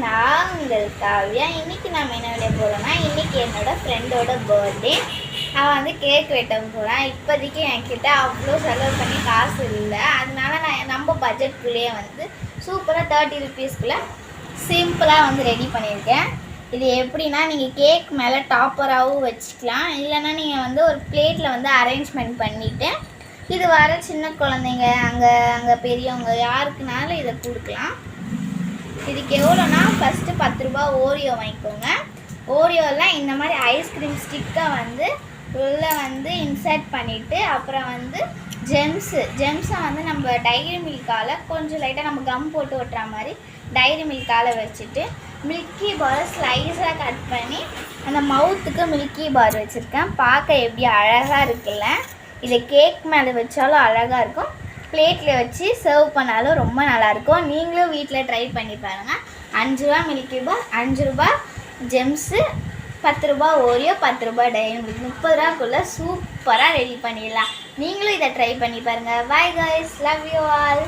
நான் உங்கள் காவ்யா. இன்றைக்கி நம்ம என்ன விட போகிறோம்னா, இன்றைக்கி என்னோடய ஃப்ரெண்டோட பர்த்டே. அவன் வந்து கேக் வெட்ட போகிறான். இப்போதைக்கு என்கிட்ட அவ்வளோ செலவு பண்ணி காசு இல்லை. அதனால நான் நம்ம பட்ஜெட்குள்ளேயே வந்து சூப்பராக 30 ருபீஸ்க்குள்ளே சிம்பிளாக வந்து ரெடி பண்ணியிருக்கேன். இது எப்படின்னா, நீங்கள் கேக் மேலே டாப்பராகவும் வச்சுக்கலாம், இல்லைன்னா நீங்கள் வந்து ஒரு பிளேட்டில் வந்து அரேஞ்ச்மெண்ட் பண்ணிவிட்டு இது வர சின்ன குழந்தைங்க அங்கே பெரியவங்க யாருக்குனாலும் இதை கொடுக்கலாம். இதுக்கு எவ்வளோனா, ஃபஸ்ட்டு 10 ரூபா ஓரியோ வாங்கிக்கோங்க. ஓரியோலாம் இந்த மாதிரி ஐஸ்கிரீம் ஸ்டிக்கை வந்து உள்ளே வந்து இன்சர்ட் பண்ணிவிட்டு, அப்புறம் வந்து ஜெம்ஸை வந்து நம்ம டைரி மில்கால் கொஞ்சம் லைட்டாக நம்ம கம் போட்டு ஒட்டுற மாதிரி டைரி மில்கால் வச்சுட்டு, மில்கி பாரை ஸ்லைஸாக கட் பண்ணி அந்த மவுத்துக்கு மில்கி பார் வச்சுருக்கேன். பார்க்க எப்படி அழகாக இருக்குல்ல. இதை கேக் மேலே வச்சாலும் அழகாக இருக்கும், பிளேட்டில் வச்சு சர்வ் பண்ணாலும் ரொம்ப நல்லாயிருக்கும். நீங்களும் வீட்டில் ட்ரை பண்ணி பாருங்கள். 5 ரூபா மில்கி பார், 5 ரூபா ஜெம்ஸு, 10 ரூபா ஓரியோ, 10 ரூபா டைரி மில்க், 30 ரூபாக்குள்ளே சூப்பராக ரெடி பண்ணிடலாம். நீங்களும் இதை ட்ரை பண்ணி பாருங்கள். Bye guys, love you all.